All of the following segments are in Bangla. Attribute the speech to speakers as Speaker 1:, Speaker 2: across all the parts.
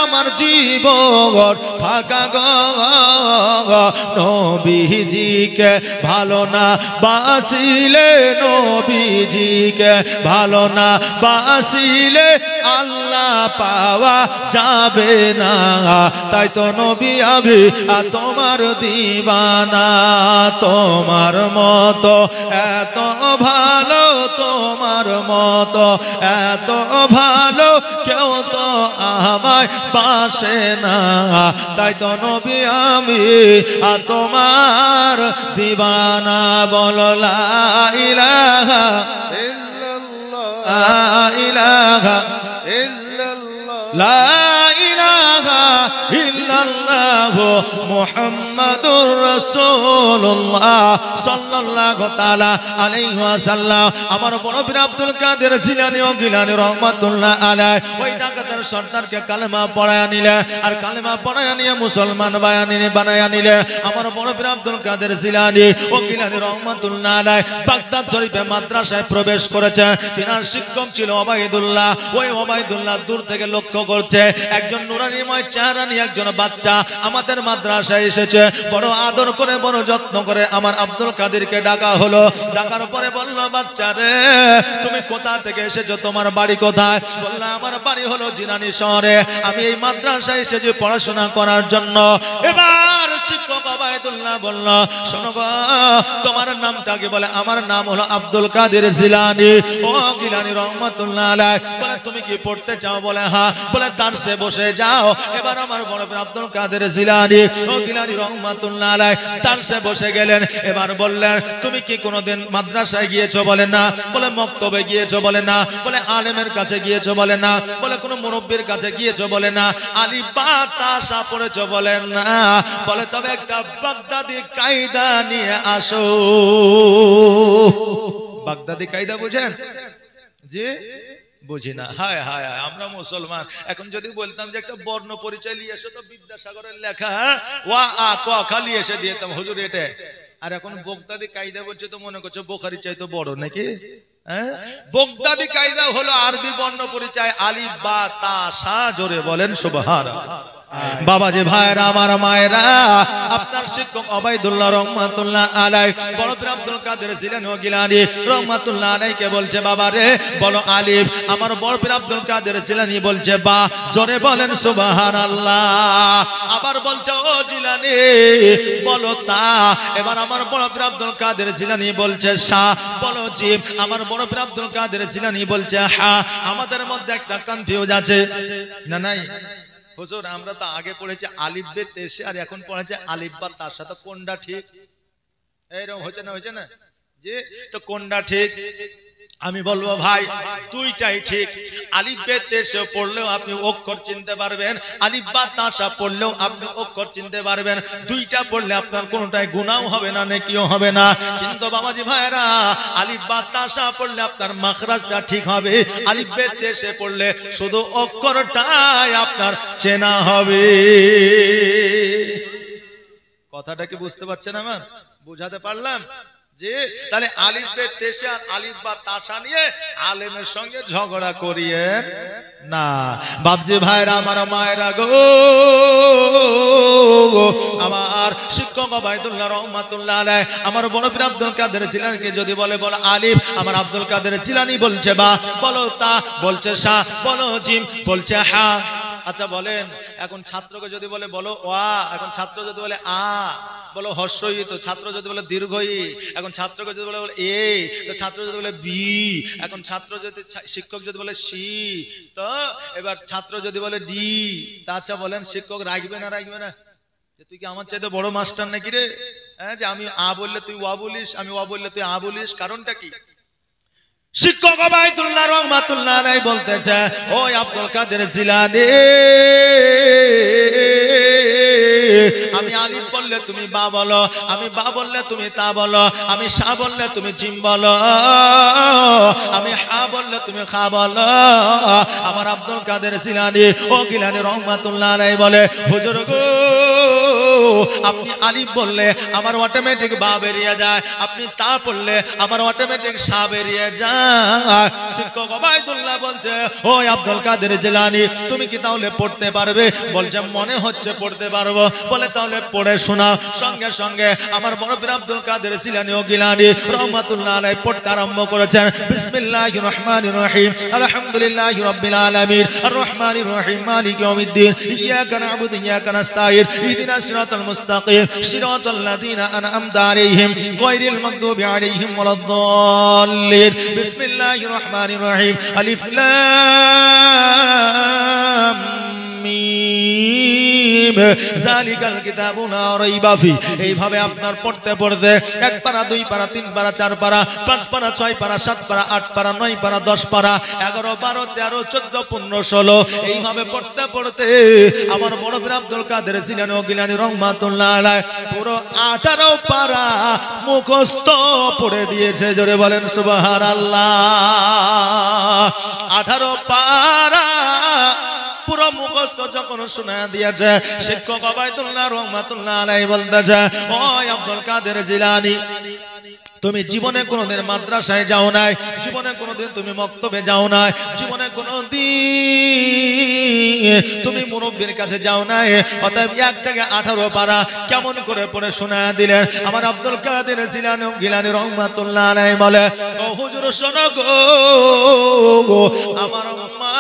Speaker 1: আমার জীবন ফাঁকা গো নবীজিকে ভালো না বাসিলে নবীজিকে ভালো না বাসিলে আল্লাহ পাওয়া যাবে না তাই তো নবী আমি তোমার দিবানা তোমার মতো এত ভালো তোমার মতো এত ভালো কেউ তো আমায় বাসে না তাই তো নবী আমি তোমার দিবানা বলো লা ইলাহা ইল্লাল্লাহ লা ইলাহা ইল্লাল্লাহ লা ইলাহা ইল্লাল্লাহ মুহাম্মাদুর রাসূলুল্লাহ সাল্লাল্লাহু তাআলা আলাইহি ওয়াসাল্লাম আমার বড় পীর আব্দুল কাদের জিলানী ও গিলানী রাহমাতুল্লাহ আলাইহি ওই ডাকাতের সর্দারকে কালেমা পড়ায়া নিলে আর কালেমা পড়ায়া নিয়ে মুসলমান বানায়া নিলে আমার বড় পীর আব্দুল কাদের জিলানী ও গিলানী রাহমাতুল্লাহ আলাইহি বাগদাদ শরীফে মাদ্রাসায় প্রবেশ করেছে তিনার শিক্ষক ছিল ওবাইদুল্লাহ ওই ওবাইদুল্লাহ দূর থেকে লক্ষ্য করছে একজন নুরানিময় চেহারা নিয়ে একজন বাচ্চা আমাদের মাদ্রাসায় এসেছে বড় আদর করে বড় যত্ন করে আমার আব্দুল কাদেরকে ডাকা হলো ডাকার পরে বলল বাচ্চা রে তুমি কোথা থেকে এসেছো তোমার বাড়ি কোথায় বলল আমার বাড়ি হলো জিনানী শহরে আমি এই মাদ্রাসায় এসেছি পড়াশোনা করার জন্য এবার শিক্ষক ওবাইদুল্লাহ বলল শোনো গো তোমার নামটা কি বলে আমার নাম হলো আব্দুল কাদের জিলানী ও গিলানী রাহমাতুল্লাহ আলাইহি বলে তুমি কি পড়তে চাও বলে হ্যাঁ বলে দারসে বসে যাও এবার আমার বড় পীর আব্দুল কাদের জিলানী ও গিলানী রাহমাতুল্লাহ আলাইহি দারসে বসে গেলেন এবার বললেন তুমি কি কোনোদিন মাদ্রাসায় গিয়েছো বলে না বলে মক্তবে গিয়েছো বলে না বলে আলেমের কাছে গিয়েছো বলে না বলে কোনো মুরব্বির কাছে গিয়েছো বলে না আলিফ বা তা সা পড়েছো বলে না বলে তবে একটা বাগদাদি কায়দা নিয়ে আসো বাগদাদি কায়দা বুঝেন জি বুঝি না হায় হায় আমরা মুসলমান এখন যদি বলতাম যে একটা বর্ণ পরিচয় নিয়ে এসো তো বিদ্যাসাগরের লেখা ওয়া আ ক খালি এসে দিতাম হুজুর এটা আর এখন বাগদাদি কায়দা বলছে তো মনে করছে বুখারী চাইতে বড় নাকি বাগদাদি কায়দা হলো আরবি বর্ণ পরিচয় আলিফ বা তা সা জোরে বলেন সুবহানাল্লাহ বাবাজি ভাইরা আমার মায়েরা আপনার শিক্ষক ওবাইদুল্লাহ রাহমাতুল্লাহ আলাইহি বড় পীর আব্দুল কাদের জিলানী ও গিলানী রাহমাতুল্লাহ আলাইহি কে বলছে বাবা রে বলো আলিফ আমার বড় পীর আব্দুল কাদের জিলানী বলছে বা জোরে বলেন সুবহানাল্লাহ আবার বলছে ও জিলানী বলো তা এবার আমার বড় পীর আব্দুল কাদের জিলানী বলছে সা বলো জিম আমার বড় পীর আব্দুল কাদের জিলানী বলছে হা আমাদের মধ্যে একটা কনফিউজ আছে না নাই হুজুর আমরা তো আগে পড়েছি আলিফ বে তেশে আর এখন পড়েছে আলিফ বা তার সাথে কোনটা ঠিক এইরকম হয়েছে না জি তো কোনটা ঠিক আমি বলবো ভাই দুইটাই ঠিক আলিফ বে তেশে পড়লেও আপনি অক্ষর চিনতে পারবেন আলিফ বা তাসা পড়লেও আপনি অক্ষর চিনতে পারবেন দুইটা পড়লে আপনার কোনটাই গুনাহ হবে না নেকিও হবে না কিন্তু বাবাজি ভাইরা আলিফ বা তাসা পড়লে আপনার মাখরাজটা ঠিক হবে আলিফ বে তেশে পড়লে শুধু অক্ষরটাই আপনার চেনা হবে কথাটা কি বুঝতে পারছেন আমার বুঝাতে পারলাম জি তাহলে আলিফ বে তেশে আর আলিফ বা তাসা নিয়ে আলেমের সঙ্গে ঝগড়া করিয়েন না বাপজি ভাইরা আমার মায়েরা গো আমার শিক্ষক ওবাইদুল্লাহ রাহমাতুল্লাহ আলাইহি আমার বড় পীর আব্দুল কাদের জিলানীকে যদি বলে আলিফ আমার আব্দুল কাদের জিলানী বলছে বা বলো তা বলছে সা বলো জিম বলছে হা আচ্ছা বলেন এখন ছাত্রকে যদি বলে বলো ওয়া এখন ছাত্র যদি বলে আ বলো হর্ষই তো ছাত্র যদি বলে দীর্ঘই এখন ছাত্রকে যদি বলে এ তো ছাত্র যদি বলে বি এখন ছাত্র যদি শিক্ষক যদি বলে সি তো এবার ছাত্র যদি বলে ডি তা আচ্ছা বলেন শিক্ষক রাখবে না যে তুই কি আমার চাইতে বড় মাস্টার নাকি রে হ্যাঁ যে আমি আ বললে তুই ওয়া বলিস আমি ওয়া বললে তুই আ বলিস কারণটা কি শিক্ষক ওবাইদুল্লাহ রাহমাতুল্লাহ আলাইহি বলতেছে ওই আব্দুল কাদের জিলানী আমি আলিফ বললে তুমি বা বলো আমি বা বললে তুমি তা বলো আমি সা বললে তুমি জিম বলো আমি হা বললে তুমি খা বলো আমার আব্দুল কাদের জিলানী ও গিলানী রাহমাতুল্লাহ আলাইহি বলে হুজুর গো আপনি আলিফ বললে আমার অটোমেটিক বা বেরিয়ে যায়, আপনি তা পড়লে আমার অটোমেটিক সা বেরিয়ে যায়। শিক্ষক ওবায়দুল্লাহ বলছে, ও আব্দুল কাদের জিলানী, তুমি কি তাহলে পড়তে পারবে? বলছে মনে হচ্ছে পড়তে পারবো। বলে তাহলে পড়ে শোনাও। সঙ্গে সঙ্গে আমার বড় পীর আব্দুল কাদের জিলানী ও গিলানী রহমাতুল্লাহ আলাইহি পড়তে আরম্ভ করেছেন। বিসমিল্লাহির রহমানির রহিম, আলহামদুলিল্লাহি রাব্বিল আলামিন, আর রহমানির রহিম, মালিক ইয়াউমিদ্দিন, ইয়াকা না'বুদু ইয়াকা নাস্তাঈন, ইহদিনাস সিরাতাল মুস্তাকিম, সিরাতাল লাযিনা আন'আমতা আলাইহিম গায়রিল মাগদুবি আলাইহিম ওয়ালাদ-দাল্লিন। বিসমিল্লাহির রহমানির রহিম, আলিফ লাম মিম, যালিকাল কিতাবু লা রাইবা ফি। এইভাবে আপনার পড়তে পড়তে 1 পারা 2 পারা 3 পারা 4 পারা 5 পারা 6 পারা 7 পারা 8 পারা 9 পারা 10 পারা 11 12 13 14 15 16 এইভাবে পড়তে পড়তে আমার বড় পীর আব্দুল কাদের জিলানী ও গিলানী রহমাতুল্লাহ আলাইহি পুরো 18 পারা মুখস্থ পড়ে দিয়েছে। জোরে বলেন সুবহানাল্লাহ। 18 পারা পুরো মুখস্থ যখন শোনা দিয়েছে, শিক্ষক ওবায়দুল্লাহ রহমাতুল্লাহ আলাইহি বলতেছে, ও আব্দুল কাদের জিলানী, তুমি জীবনে কোনোদিন মাদ্রাসায় যাও নাই, জীবনে কোনোদিন তুমি মক্তবে যাও নাই, জীবনে কোনোদিন তুমি মুরব্বির কাছে যাও নাই, অতএব 1 থেকে 18 পারা কেমন করে পড়ে শোনা দিলেন। আমার আব্দুল কাদের জিলানী গিলানী রহমাতুল্লাহ আলাইহি বলে, ও হুজুর শোনো গো, আমার মা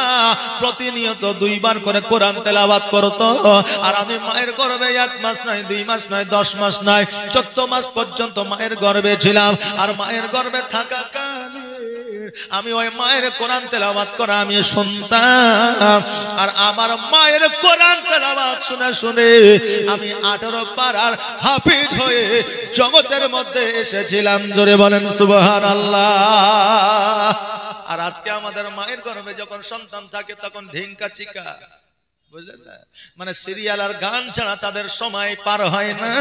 Speaker 1: প্রতিনিয়ত 2 বার করে কোরআন তেলাওয়াত করতো, আর আমি মায়ের গর্ভে 1 মাস নয় 2 মাস নয় 10 মাস নয় 14 মাস পর্যন্ত মায়ের গর্ভে ছিলাম। আর মায়ের গর্ভে থাকা কালে আমি ওই মায়ের কোরআন তেলাওয়াত করা আমি শুনতাম, আর আমার মায়ের কোরআন তেলাওয়াত শুনে শুনে আমি 18 পারার হাফিজ হয়ে জগতের মধ্যে এসেছিলাম। জোরে বলেন সুবহানাল্লাহ। আর আজকে আমাদের মায়ের গর্ভে যখন সন্তান থাকে তখন ঢিঙ্কা চিকা, বুঝলেন না, মানে সিরিয়াল আর গান ছাড়া তাদের সময় পার হয় না।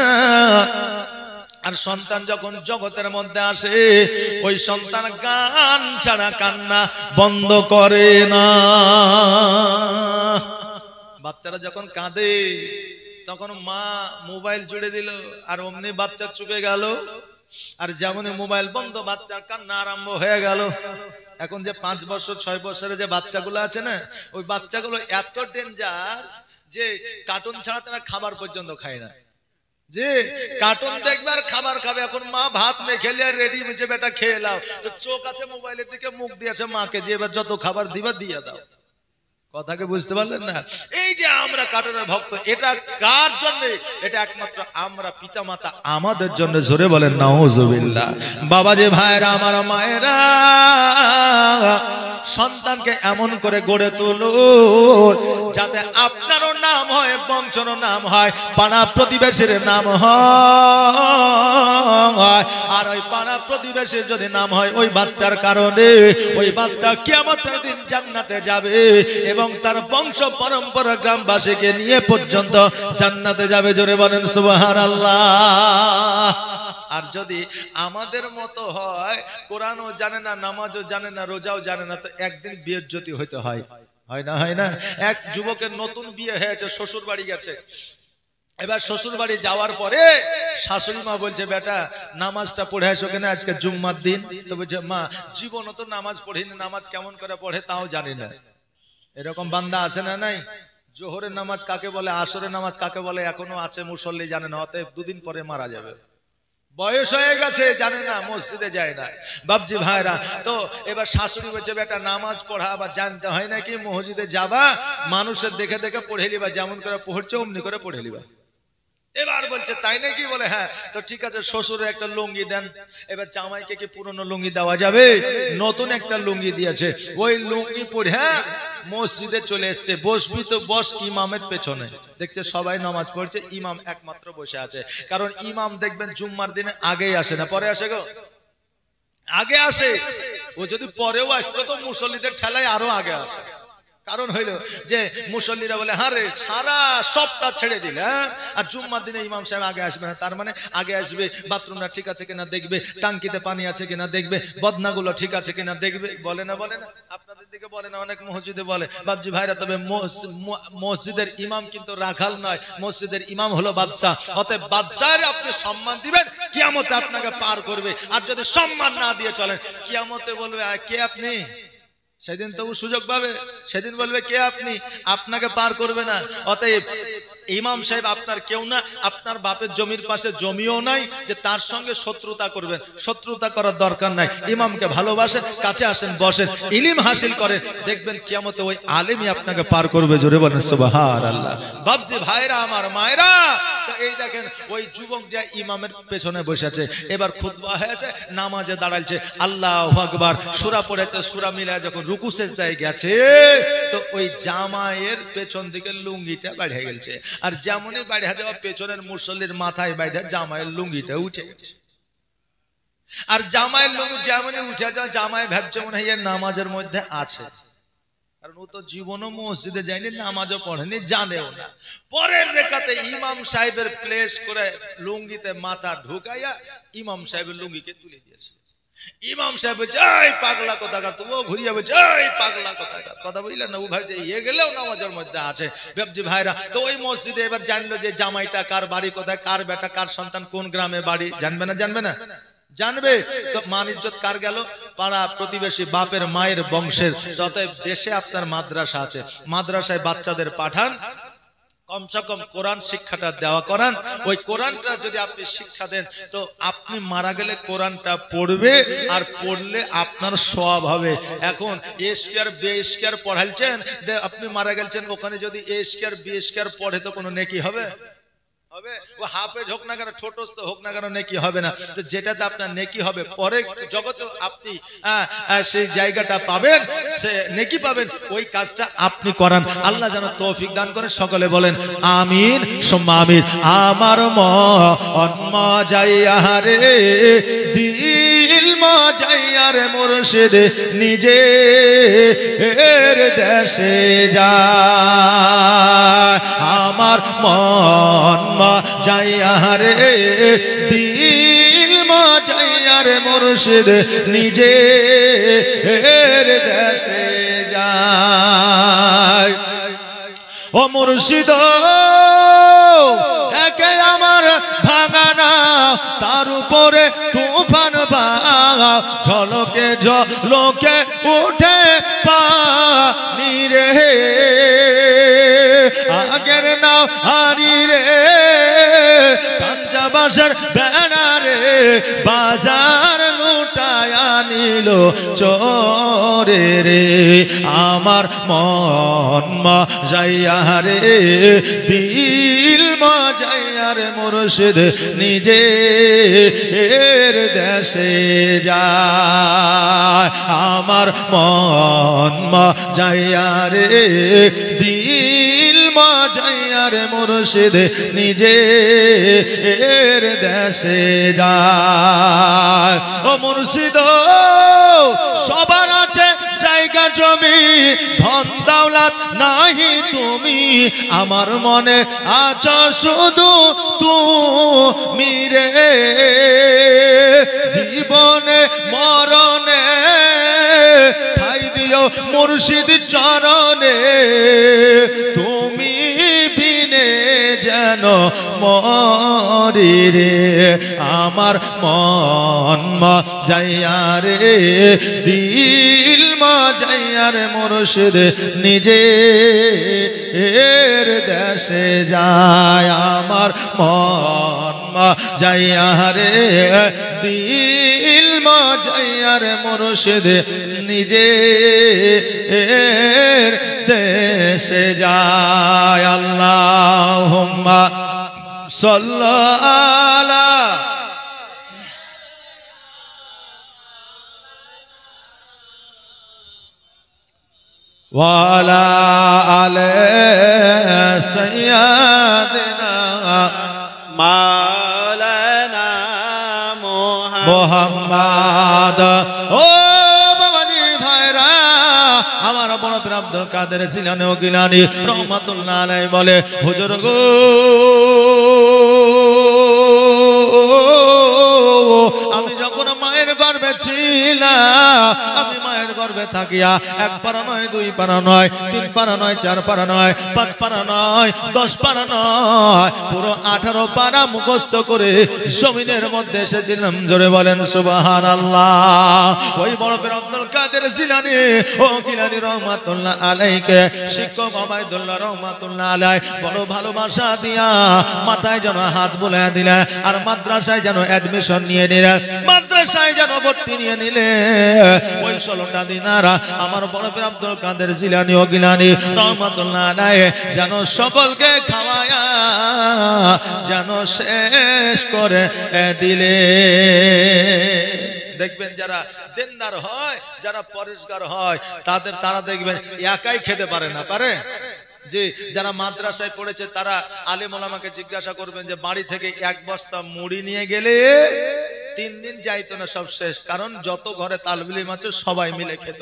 Speaker 1: আর সন্তান যখন জগতের মধ্যে আসে, ওই সন্তান গান ছাড়া কান্না বন্ধ করে না। বাচ্চারা যখন কাঁদে তখন মা মোবাইল জুড়ে দিল, আর অমনি বাচ্চা চুপে গেল, আর যেমনই মোবাইল বন্ধ বাচ্চার কান্না আরম্ভ হয়ে গেল। এখন যে 5 বছর 6 বছরের যে বাচ্চাগুলো আছে না, ওই বাচ্চাগুলো এত ডেঞ্জার যে কার্টুন ছাড়া তারা খাবার পর্যন্ত খায় না। যে কার্টুন দেখবে আর খাবার খাবে। এখন মা ভাত মেখে লিয়ে রেডি হয়েছে, বেটা খেয়ে নাও, তো চোখ আছে মোবাইলের দিকে, মুখ দিয়েছে মাকে যে এবার যত খাবার দিবা দিয়ে দাও। কথাকে বুঝতে পারলেন না? এই যে আমরা কার্টুনের ভক্ত, এটা কার জন্য? এটা একমাত্র আমরা পিতা মাতা আমাদের জন্য। জোরে বলেন নাউজুবিল্লাহ। বাবা যে ভাইরা, আমার মায়েরা, সন্তানকে এমন করে গড়ে তুলুন যাতে আপনারও নাম হয়, বংশেরও নাম হয়, পাড়া প্রতিবেশীর নাম হয়। আর ওই পাড়া প্রতিবেশীর যদি নাম হয় ওই বাচ্চার কারণে, ওই বাচ্চা কিয়ামতের দিন জান্নাতে যাবে এবং তার বংশ পরম্পরা গ্রামবাসীকে নিয়ে পর্যন্ত জান্নাতে যাবে। জোরে বলেন সুবহানাল্লাহ। আর যদি আমাদের মতো হয়, কোরআনও জানে না, নামাজও জানে না, রোজাও জানে না, তো একদিন বেইজ্জতি হইতে হয়, হয় না? হয় না? এক যুবকের নতুন বিয়ে হয়েছে, শ্বশুর বাড়ি গেছে। এবার শ্বশুর বাড়ি যাওয়ার পরে শাশুড়ি মা বলছে, বেটা নামাজটা পড়ে আসো কেন, আজকে জুম্মার দিন। তো বলছে, মা জীবনও তো নামাজ পড়িনি, নামাজ কেমন করে পড়ে তাও জানি না। এরকম বান্দা আছে না নাই? জোহরের নামাজ কাকে বলে, আসরের নামাজ কাকে বলে এখনো আছে, মুসল্লি জানে না, অতএব 2 দিন পরে মারা যাবে। বয়স হয়ে গেছে, জানে না, মসজিদে যায় না। বাপজি ভাইরা, তো এবার শাশুড়ি বলছে, বেটা নামাজ পড়া আবার জানতে হয় নাকি, মসজিদে যাবা, মানুষের দেখে দেখে পড়ে লিবা, যেমন করে পড়ছে অমনি করে পড়ে লিবা। এবার বলছে, তাই নাকি? বলে হ্যাঁ। তো ঠিক আছে, শ্বশুরের একটা লুঙ্গি দেন। এবার জামাইকে কি পুরনো লুঙ্গি দেওয়া যাবে? নতুন একটা লুঙ্গি দিয়েছে। ওই লুঙ্গি পরে হ্যাঁ মসজিদে চলে এসছে। বসবি তো বস ইমামের পেছনে। দেখছে সবাই নামাজ পড়ছে, ইমাম একমাত্র বসে আছে। কারণ ইমাম দেখবেন জুম্মার দিনে আগেই আসে না, পরে আসে গো, আগে আসে। ও যদি পরেও আসতো তো মুসল্লিদের ঠেলায় আরো আগে আসে। কারণ হইল যে মুসল্লিরা বলে হ্যাঁ রে সারা সপ্তাহ ছেড়ে দিলে, আর জুম্মার দিনে ইমাম সাহেব আগে আসবে না, তার মানে আগে আসবে বাথরুমটা ঠিক আছে কিনা দেখবে, টাঙ্কিতে পানি আছে কিনা দেখবে, বদনাগুলো ঠিক আছে কিনা দেখবে। বলে না বলে না? আপনাদের দিকে বলে না? অনেক মসজিদে বলে। বাবজি ভাইরা, তবে মসজিদের ইমাম কিন্তু রাখাল নয়, মসজিদের ইমাম হলো বাদশাহ। অতএব বাদশাহের আপনি সম্মান দিবেন, কিয়ামতে আপনাকে পার করবে। আর যদি সম্মান না দিয়ে চলেন, কিয়ামতে বলবে কে আপনি? সেদিন তো সুযোগ পাবে, সেদিন বলবে কে আপনি, আপনাকে পার করবে না। অতএব ইমাম সাহেব আপনার কেউ না, আপনার বাপের জমির পাশে জমিও নাই যে তার সঙ্গে শত্রুতা করবেন। শত্রুতা করার দরকার নাই। ইমামকে ভালোবাসেন, কাছে আসেন, বসেন, ইলম হাসিল করেন, দেখবেন কিয়ামতে ওই আলেমই আপনাকে পার করবে। জোরে বলেন সুবহানাল্লাহ। বাবজি ভাইরা, আমার মায়েরা, তো এই দেখেন ওই যুবক যে ইমামের পেছনে বসে আছে, এবার খুতবা হয়েছে, নামাজে দাঁড়াইছে, আল্লাহু আকবার সূরা পড়েছে, সূরা মিলায় যখন রুকু সেজদায় গেছে, তো ওই জামায়ের পেছন দিকে লুঙ্গিটা বাড়িয়ে গেছে। আর যেমনই বাড়িয়ে যাওয়া, পেছনের মুসল্লির মাথায় বাইধা জামায়ের লুঙ্গিটা উঠে গেছে। আর জামায়ের লুঙ্গি যেমনই উঠে যাওয়া, জামায় ভাবছে মনে হয় নামাজের মধ্যে আছে, কারণ ও তো জীবনও মসজিদে যায়নি, নামাজও পড়েনি, জানেও না। পরের রেখাতে ইমাম সাহেবের প্লেস করে লুঙ্গিতে মাথা ঢুকাইয়া ইমাম সাহেবের লুঙ্গিকে তুলে দিয়েছে। ইমাম সাহেব জয় পাগলা কোথাকার, তুমিও ঘুরিয়ে জয় পাগলা কোথাকার, কথা বুঝলেন না? ও ভাবছে ইয়ে গেলেও নামাজের মধ্যে আছে। বাবজি ভাইরা, তো ওই মসজিদে এবার জানলো যে জামাইটা কার বাড়ি কোথায়, কার বেটা, কার সন্তান কোন গ্রামে বাড়ি, জানবে না? জানবে না? জানবে। তো মান ইজ্জত কার গেল? পাড়া প্রতিবেশী, বাপের মায়ের বংশের। অতএব দেশে আপনার মাদ্রাসা আছে, মাদ্রাসায় বাচ্চাদের পাঠান, কমসে কম কোরআন শিক্ষাটা দেওয়া করান। ওই কোরআনটা যদি আপনি শিক্ষা দেন, তো আপনি মারা গেলে কোরআনটা পড়বে, আর পড়লে আপনার সওয়াব হবে। এখন এ স্কয়ার বে স্কয়ার পড়াইছেন, আপনি মারা গেছেন, ওখানে যদি এ স্কয়ার বি স্কয়ার পড়ে তো কোনো নেকি হবে? হবে? ও হাফেজ হোক না কেন, ছোটস্থ হোক না কেন, নেকি হবে না। তো যেটাতে আপনার নেকি হবে, পরে জগতে আপনি সেই জায়গাটা পাবেন, সে নেকি পাবেন, ওই কাজটা আপনি করান। আল্লাহ যেন তৌফিক দান করেন। সকলে বলেন আমিন সুম্মা আমিন। আমার মন মজাইয়া রে, দিল মজাইয়া রে, মুর্শিদ নিজে এর দেশে যায়। আমার মন মজাইয়া রে, দিল মজাইয়া রে, মুর্শিদ নিজে এর দেশে যায়। ও মুর্শিদ একে আমার ভাঙানা, তার উপরে তুফান বাও, ঝলকে ঝলকে উঠে পানি রে, আগের নাও হারি রে, কাঞ্চা বাঁশের বেড়া রে, বাজার লুটায়া নিল চোরে রে। আমার মন মজাইয়া রে, দিল মজাইয়া রে, মুর্শিদ নিজে এর দেশে যায়। আমার মন মজাইয়া রে, দিল মজাইয়া রে, মুর্শিদ নিজে এর দেশে যায়। ও মুর্শিদ সবার আছে জায়গা জমি, ধন দৌলত নাহি তুমি, আমার মনে আছো শুধু তুমি রে। জীবনে মরণে ঠাই দিও মুর্শিদ চরণে, তুমি বিনে যেন মরি রে। আমার মন মজাইয়া রে, দিল মজাইয়া রে, মুর্শিদ নিজে এর দেশে যায়। আমার মন মজাইয়া রে, দিল মজাইয়া রে, মুর্শিদ নিজে এর দেশে যায়। আল্লাহুম্মা সাল্লি আলা ওয়া আলা আলি সাইয়্যিদিনা মাওলানা মুহাম্মদ। ও বাবাজি ভাইরা, আমার বড় প্রিয় আব্দুল কাদের জিলানী ও গিলানী রহমাতুল্লাহ আলাইহি বলে হুজুর গো আমি যখন মায়ের গর্ভে ছিলাম আমি মায়ের গর্ভে থাকিয়া 1 পারা নয় 2 পারা নয় 3 পারা নয় 4 পারা নয় 5 পারা নয় 10 পারা নয় পুরো 18 পারা মুখস্থ করে জমিনের মধ্যে এসেছিলাম জোরে বলেন সুবহানাল্লাহ ওই বড় পীর আব্দুল কাদের জিলানী ও গিলানী রহমাতুল্লাহ আলাইহিকে শিক্ষক ওবাইদুল্লাহ রহমাতুল্লাহ আলাইহি বড় ভালোবাসা দিয়া মাথায় যেন হাত বুলায় দিলেন আর মাদ্রাসায় যেন অ্যাডমিশন নিয়ে নিলেন মাদ্রাসায় যেন ভর্তি নিয়ে নিলে ওই 16টা দিনারা আমার বড় পীর আব্দুল কাদের জিলানী ও গিলানী রহমাতুল্লাহ আলাইহি যেন সকলকে খাওয়ায়া যেন শেষ করে দিলে দেখবেন যারা দিনদার হয় যারা পরিষ্কার হয় তারা দেখবেন একাই খেতে পারে না পারে যে যারা মাদ্রাসায় পড়েছে তারা আলেম ওলামাকে জিজ্ঞাসা করবেন যে বাড়ি থেকে 1 বস্তা মুড়ি নিয়ে গেলে 3 দিন যাইতো না সব শেষ কারণ যত ঘরে তালবিল ইলম আছে সবাই মিলে খেত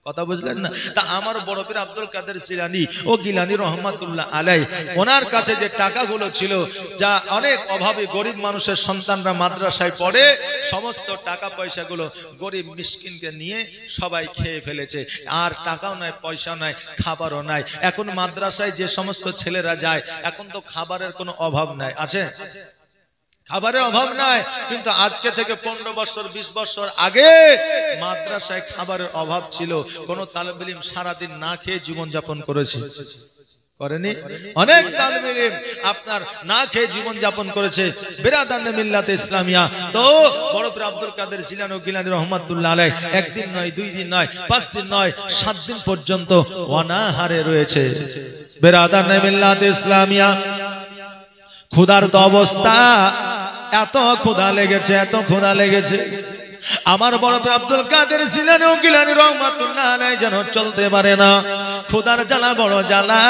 Speaker 1: কথা বুঝলেন না তা আমার বড় পীর আব্দুল কাদের জিলানী ও গিলানী রহমাতুল্লাহ আলাইহি ওনার কাছে যে টাকাগুলো ছিল যা অনেক অভাবী গরিব মানুষের সন্তানরা মাদ্রাসায় পড়ে সমস্ত টাকা পয়সাগুলো গরিব মিসকিনকে নিয়ে সবাই খেয়ে ফেলেছে আর টাকাও নাই পয়সা নাই খাবারও নাই এখন মাদ্রাসায় যে সমস্ত ছেলেরা যায় এখন তো খাবারের কোনো অভাব নাই আছে খাবারের অভাব নাই কিন্তু আজকে থেকে 15 বছর 20 বছর আগে মাদ্রাসায় খাবারের অভাব ছিল কোন তালেবে ইলম সারা দিন না খেয়ে জীবন যাপন করেছে করেনি অনেক তালেবে ইলম আপনার না খেয়ে জীবন যাপন করেছে বিরাদানে মিল্লাতে ইসলামিয়া তো বড় পীর আব্দুল কাদের জিলানী ও গিলানী রহমাতুল্লাহ আলাইহি একদিন নয় 2 দিন নয় 5 দিন নয় 7 দিন পর্যন্ত অনাহারে রয়েছে বিরাদানে মিল্লাতে ইসলামিয়া ক্ষুধার্ত অবস্থা এত ক্ষুধা লেগেছে আমার বড় পীর আব্দুল কাদের জিলানী ও গিলানী রহমাতুল্লাহ আলাইহি যেন চলতে পারে না ক্ষুধার জ্বালা বড় জ্বালা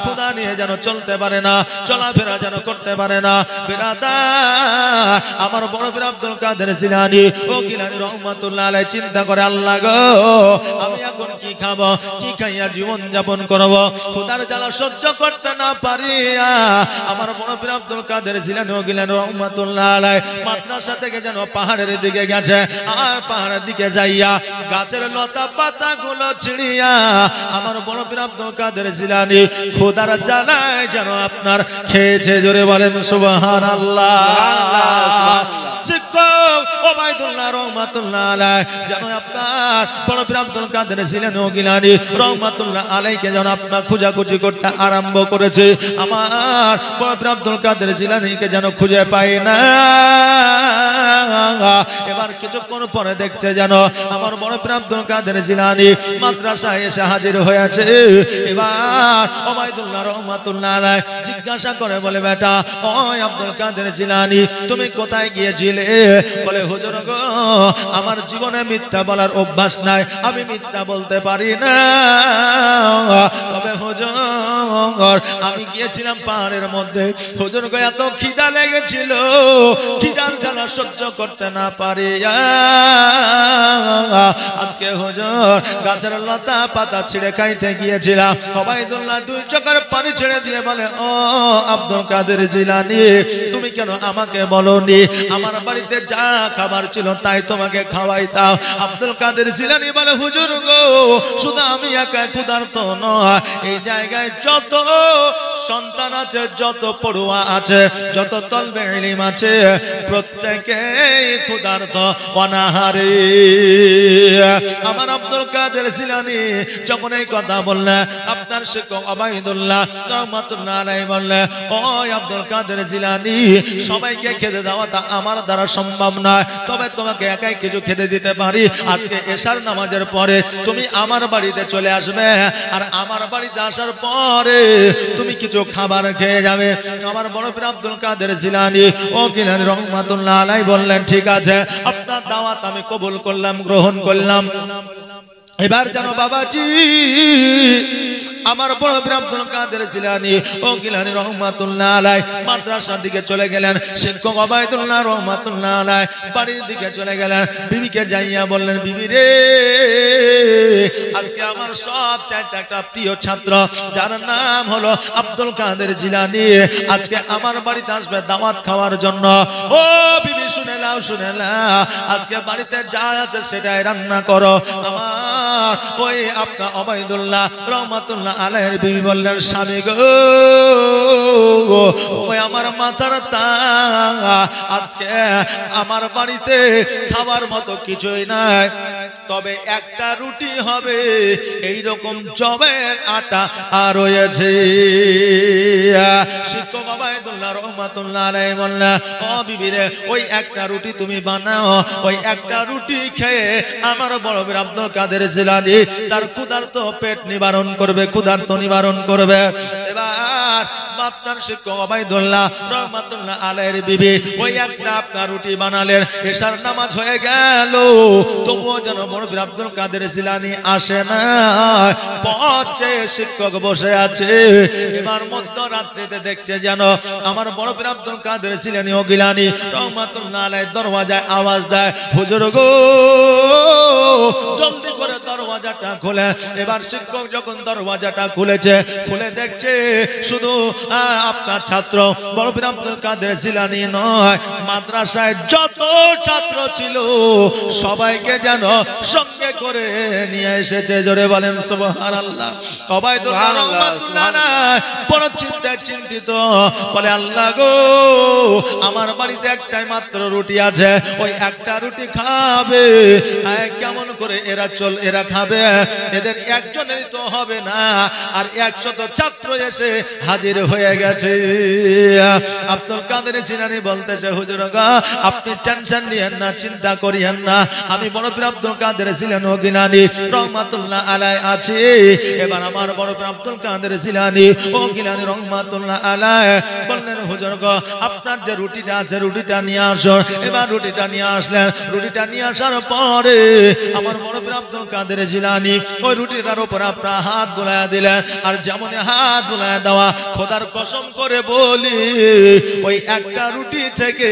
Speaker 1: ক্ষুধা নিয়ে যেন চলতে পারে না চলাফেরা যেন করতে পারে না বিরাদার আমার বড় পীর আব্দুল কাদের জিলানী ও গিলানী রহমাতুল্লাহ আলাইহি চিন্তা করে আল্লাহ গো আমি এখন কি খাবো কি খাইয়া জীবন যাপন করব ক্ষুধার জ্বালা সহ্য করতে না পারিয়া আমার বড় পীর আব্দুল কাদের জিলানী ও গিলানী রহমাতুল্লাহ আলাইহি মাদ্রাসা থেকে যেন পাহাড়ের দিকে গেছে আর পাহাড়ের দিকে যাইয়া গাছের লতা পাতা গুলো ছিড়িয়া আমার বড় পীর আব্দুল কাদের জিলানী খোদার জ্বালায় যেন আপনার খেয়েছে জোরে বলেন সুবহানাল্লাহ শিক্ষক ওবাইদুল্লাহ রহমাতুল্লাহ আলাইহি যেন আপনার বড় পীর আব্দুল কাদের জিলানী ও গিলানী রহমাতুল্লাহ আলাইহিকে যেন আপনার খোঁজাখুঁজি করতে আরম্ভ করেছে আমার বড় পীর আব্দুল কাদের জিলানীকে যেন খুঁজে পায় না এবার কিছুক্ষণ পরে দেখছে যেন আমার বড় পীর আব্দুল কাদের জিলানী মাদ্রাসায় এসে হাজির হয়েছে এবার ওবাইদুল্লাহ রহমাতুল্লাহ আলাইহি জিজ্ঞাসা করে বলে বেটা ওই আব্দুল কাদের জিলানী তুমি কোথায় গিয়েছিলে বলে হুজুর গো আমার জীবনে মিথ্যা বলার অভ্যাস নাই আমি মিথ্যা বলতে পারি না তবে হুজুর আমি গিয়েছিলাম পাহাড়ের মধ্যে হুজুর গো এত খিদা লেগেছিল খিদার জ্বালা সহ্য করতে না পারি আজকে হুজুর গাছের লতা পাতা ছিঁড়ে খাইতে গিয়েছিলাম ওবাইদুল্লাহ 2 চোখের পানি ছেড়ে দিয়ে বলে ও আব্দুল কাদের জিলানী তুমি কেন আমাকে বলনি আমার বাড়িতে যা খাবার ছিল তাই তোমাকে খাওয়াইতাম আব্দুল কাদের জিলানী বলে হুজুর গো শুধু আমি একা ক্ষুধার্ত নয় এই জায়গায় যত সন্তান আছে যত পড়ুয়া আছে যত তলবে ইলম আছে প্রত্যেকেই ক্ষুধার্ত অনাহারে আমার আব্দুল কাদের জিলানী যখন এই কথা বললেন আপনার শিক্ষক ওবাইদুল্লাহ রহমাতুল্লাহ আলাইহি বললেন ওই আব্দুল কাদের জিলানী সবাইকে খেতে দেওয়া তা আমার দ্বারা সম্ভব নয় তবে তোমাকে একাই কিছু খেতে দিতে পারি আজকে এশার নামাজের পরে তুমি আমার বাড়িতে চলে আসবে আর আমার বাড়িতে আসার পরে তুমি কিছু খাবার খেয়ে যাবে আমার বড় পীর আব্দুল কাদের জিলানী ও গিলানী রহমাতুল্লাহ আলাইহি বললেন ঠিক আছে আপনার দাওয়াত আমি কবুল করলাম গ্রহণ করলাম এবার জানো বাবাজি আমার বড় পীর আব্দুল কাদের জিলানী ও গিলানী রহমাতুল্লাহ আলাইহি মাদ্রাসার দিকে চলে গেলেন। শিক্ষক ওবায়দুল্লাহ রহমাতুল্লাহ আলাইহি বাড়ির দিকে চলে গেলেন। বিবিকে যাইয়া বললেন, বিবি রে, আজকে আমার সবচাইতে একটা প্রিয় ছাত্র যার নাম হলো আব্দুল কাদের জিলানী আজকে আমার বাড়িতে আসবে দাওয়াত খাওয়ার জন্য। ও বিবি শুনে নাও, শুনে নাও, আজকে বাড়িতে যা আছে সেটাই রান্না করো। আমার ওই আপনার ওবায়দুল্লাহ রহমাতুল্লাহ আলাইহির বিবি বললেন, স্বামী গো, ওই আমার মাথার তা আজকে আমার বাড়িতে খাবার মতো কিছুই নাই, তবে একটা রুটি হবে, এই রকম জবের আটা আর রয়েছে। শিক্ষক ওবায়দুল্লাহ রহমাতুল্লাহ আলাইহি বললেন, ও বিবি রে, ওই একটা রুটি তুমি বানাও, ওই একটা রুটি খেয়ে আমার বড় পীর আব্দুল কাদের জিলানী তার ক্ষুধার্ত পেট নিবারণ করবে, ক্ষুধার্ত নিবারণ করবে। এবার আপনার শিক্ষক ওবায়দুল্লাহ রহমাতুল্লাহ আলাইহির বিবি ওই একটা আপনার রুটি বানালেন। এশার নামাজ হয়ে গেল, তবুও যেন বড় পীর আব্দুল কাদের জিলানী আসে না। পথে শিক্ষক বসে আছে। এবার মধ্যরাত্রিতে দেখছে যেন আমার বড় পীর আব্দুল কাদের জিলানী ও গিলানী রহমাতুল্লাহ আলাইহি দরওয়াজায় আওয়াজ দেয়, হুজুর গো, জলদি করে দরওয়াজাটা খুলে। এবার শিক্ষক যখন দরওয়াজাটা খুলেছে, খুলে দেখছে শুধু আপনার ছাত্র বড় পীর আব্দুল কাদের জিলানী নয়, মাদ্রাসায় যত ছাত্র ছিল সবাইকে যেন সঙ্গে করে নিয়ে এসেছে। জোরে বলেন সুবহানাল্লাহ। ওবায়দুল্লাহ রহমাতুল্লাহ আলাইহি বড় চিন্তায় চিন্তিত, বলে, আল্লাহ গো, আমার বাড়িতে একটাই মাত্র রুটি আছে, ওই একটা রুটি খাবে কেমন করে এরা খাবে? এদের একজনেরই তো হবে না, আর 100 ছাত্র এসে হাজির হয়ে গেছে। আব্দুল কাদের জিলানী বলতেছে, হুজুর গো, আপনি টেনশন নিয়েন না, চিন্তা করিয়েন না, আমি বড় পীর আব্দুল কাদের জিলানী ও গিলানী রহমাতুল্লাহ আলাইহি আছি। এবার আমার বড় পীর আব্দুল কাদের জিলানী ও গিলানী রহমাতুল্লাহ আলাইহি বললেন, হুজুর গো, আপনার যে রুটিটা আছে রুটিটা নিয়ে আসুন। এবার রুটিটা নিয়ে আসলেন। রুটিটা নিয়ে আসার পরে আমার বড় পীর আব্দুল কাদের জিলানী ওই রুটিটার উপর আপনার হাত বুলাইয়া দিলেন। আর যেমন হাত বুলাইয়া দেওয়া, খোদার কসম করে বলি, ওই একটা রুটি থেকে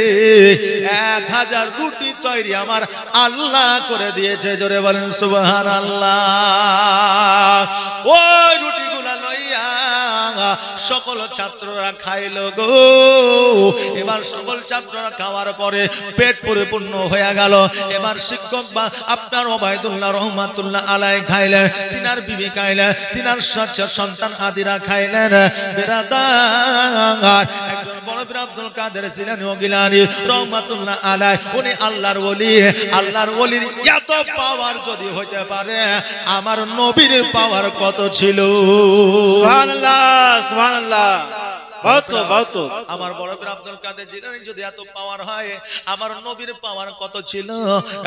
Speaker 1: 1000 রুটি তৈরি আমার আল্লাহ করে দিয়েছে। জোরে বলেন সুবহানাল্লাহ। ওই রুটিগুলা লইয়া সকল ছাত্ররা খাইল গো। এবার সকল ছাত্ররা খাওয়ার পরে পেট পরিপূর্ণ হয়ে গেল। এবার শিক্ষক বা আপনার ওবায়দুল্লাহ রহমাতুল্লাহ আলাইহি খাইলেন, তিনার বিবি খাইলেন, তিনার সন্তান আদিরা খাইলেন। বেরাদার একজন বড় পীর আব্দুল কাদের জিলানী ও গিলানী রহমাতুল্লাহ আলাইহি, উনি আল্লাহর ওলি। আল্লাহর ওলির এত পাওয়ার যদি হইতে পারে, আমার নবীর পাওয়ার কত ছিল?
Speaker 2: সুবহানাল্লাহ, সুবহানাল্লাহ। বহুত
Speaker 1: আমার বড় পীর আব্দুল কাদের জিলানী যদি এত পাওয়ার হয়, আমার নবীর পাওয়ার কত ছিল?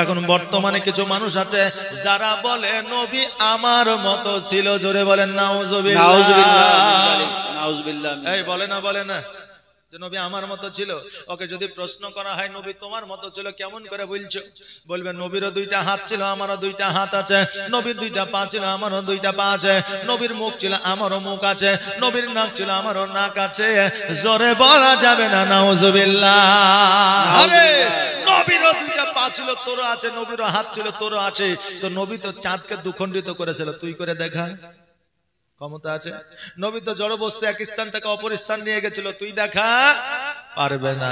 Speaker 1: এখন বর্তমানে কিছু মানুষ আছে যারা বলে নবী আমার মতো ছিল। জোরে বলেন নাউজুবিল্লাহ,
Speaker 2: নাউজুবিল্লাহ, নাউজুবিল্লাহ।
Speaker 1: এই বলে না যে নবী আমার মতো ছিল। ওকে যদি প্রশ্ন করা হয়, নবী তোমার মতো ছিল, কেমন করে বলছো? বলবে, নবীরও 2টা হাত ছিল, আমারও 2টা হাত আছে। নবীর 2টা পা ছিল, আমারও 2টা পা আছে। নবীর মুখ ছিল, আমারও মুখ আছে। নবীর নাক ছিল, আমারও নাক আছে। জোরে বলা যাবে না নাউজুবিল্লাহ। আরে নবীরও 2টা পা ছিল, তোরও আছে। নবীরও হাত ছিল, তোরও আছে। তো নবী তো চাঁদকে দুখণ্ডিত করেছিল, তুই করে দেখা ক্ষমতা আছে? নবী তো জড় বস্তু এক স্থান থেকে অপর স্থান নিয়ে গেছিল, তুই দেখা পারবে না।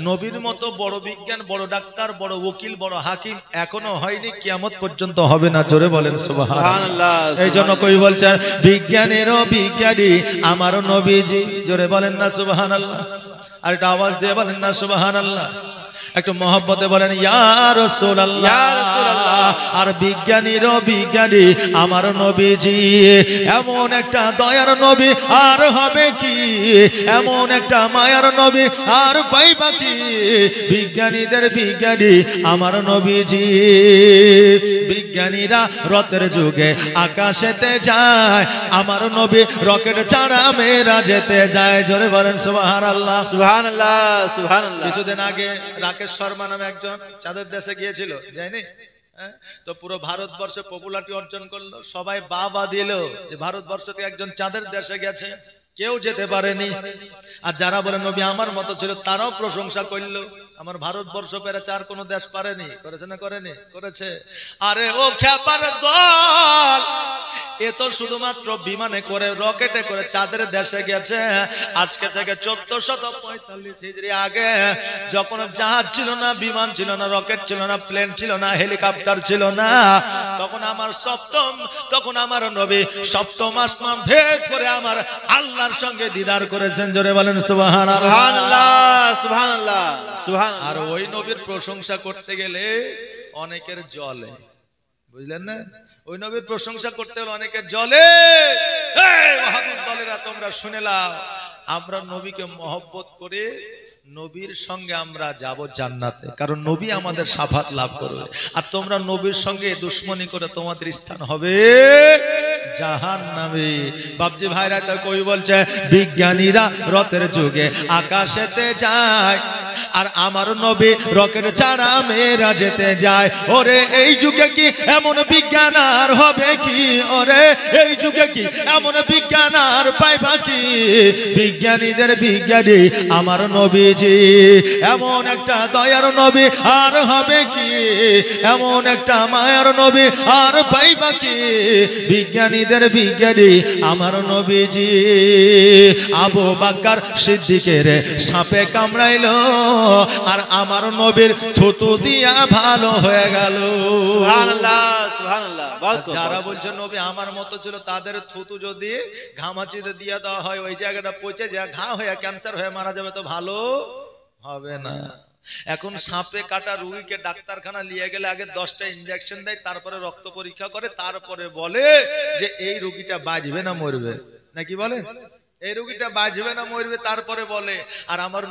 Speaker 1: নবীর মতো বড় বিজ্ঞান, বড় ডাক্তার, বড় উকিল, বড় হাকিম এখনো হয়নি, কিয়ামত পর্যন্ত হবে না। জোরে বলেন সুবহানাল্লাহ। এই জন্য কই বলছেন, বিজ্ঞানেরও বিজ্ঞানী আমার নবীজি। জোরে বলেন না সুবহানাল্লাহ। আর একটা আওয়াজ দিয়ে বলেন না সুবহানাল্লাহ। একটু মহব্বতে বলেন ইয়া রাসূলুল্লাহ, ইয়া রাসূলুল্লাহ। আর বিজ্ঞানীরও বিজ্ঞানী আমার নবীজি। এমন একটা দয়ার নবী আর হবে কি? এমন একটা মায়ার নবী আর পাইবা কি? বিজ্ঞানীদের বিজ্ঞানী আমার নবীজি। বিজ্ঞানীরা রথের যুগে আকাশেতে যায়, আমার নবী রকেট ছাড়া মেরা যেতে যায়। জোরে বলেন সুবহানাল্লাহ,
Speaker 2: সুবহানাল্লাহ, সুবহানাল্লাহ।
Speaker 1: কিছুদিন আগে রাকেশ শর্মা নামে একজন চাঁদের দেশে গিয়েছিল, যায়নি? তো পুরো ভারতবর্ষে পপুলারিটি অর্জন করলো, সবাই বাবা দিল যে ভারতবর্ষ থেকে একজন চাঁদের দেশে গেছে, কেউ যেতে পারেনি। আর যারা বলে নবী আমার মতো ছিল তারাও প্রশংসা করলো, আমার ভারতবর্ষ পেরেছে আর কোন দেশ পারেনি। করেছে না করেনি? করেছে। আরে ও খ্যাপার দল, এ তো শুধুমাত্র বিমানে করে রকেটে করে চাঁদের দেশে গেছে। আজকে থেকে 1445 হিজরি আগে যখন জাহাজ ছিল না, বিমান ছিল না, রকেট ছিল না, প্লেন ছিল না, হেলিকপ্টার ছিল না, তখন আমার নবী সপ্তম আসমান ভেদ করে আমার আল্লাহর সঙ্গে দিদার করেছেন। জোরে বলেন সুবহানাল্লাহ।
Speaker 2: সুবহানাল্লাহ, সুবহানাল্লাহ, সুবহানাল্লাহ।
Speaker 1: আর ওই নবীর প্রশংসা করতে গেলে অনেকের জলে, বুঝলেন না? ওই নবীর প্রশংসা করতে হলে অনেকের জলে। এই ওয়াহাবি দলেরা তোমরা শুনে নাও, আমরা নবীকে মহব্বত করে নবীর সঙ্গে আমরা যাব জান্নাতে, কারণ নবী আমাদের শাফাত লাভ করবে। আর তোমরা নবীর সঙ্গে দুশমনি করে তোমাদের স্থান হবে জাহান্নামে। বাপজি ভাইরা তো কই বলছে বিজ্ঞানীরা রথের যুগে আকাশেতে যায়, আর আমার নবী রকেট ছাড়া মেয়েরা যেতে যায়। ওরে এই যুগে কি এমন বিজ্ঞান আর হবে কি? ওরে এই যুগে কি এমন বিজ্ঞান আর পাইবা কি? বিজ্ঞানীদের বিজ্ঞানী আমার নবীজি, এমন একটা দয়ার নবী আর হবে কি? এমন একটা মায়ার নবী আর পাইবা কি? বিজ্ঞানীদের বিজ্ঞানী আমার নবীজি। আবু বকর সিদ্দিকের সাপে কামড়াইলো, আর আমার নবীর থুতু দিয়া ভালো হয়ে গেল।
Speaker 2: সুবহানাল্লাহ, সুবহানাল্লাহ।
Speaker 1: যারা বলছে নবী আমার মতো ছিল, তাদের থুতু যদি ঘামাচিতে দিয়ে দেওয়া হয়, ওই জায়গাটা পচে যায়, ঘা হয়ে ক্যান্সার হয়ে মারা যাবে, তো ভালো হবে না। এখন সাপে কাটা রোগীকে ডাক্তারখানা নিয়ে গেলে আগে 10টা ইনজেকশন দেয়, তারপরে রক্ত পরীক্ষা করে, তারপরে বলে যে এই রোগীটা বাঁচবে না মরবে, নাকি বলে? এই রোগীটা বাঁচবে না মরবে, তারপরে বলে। আর আমার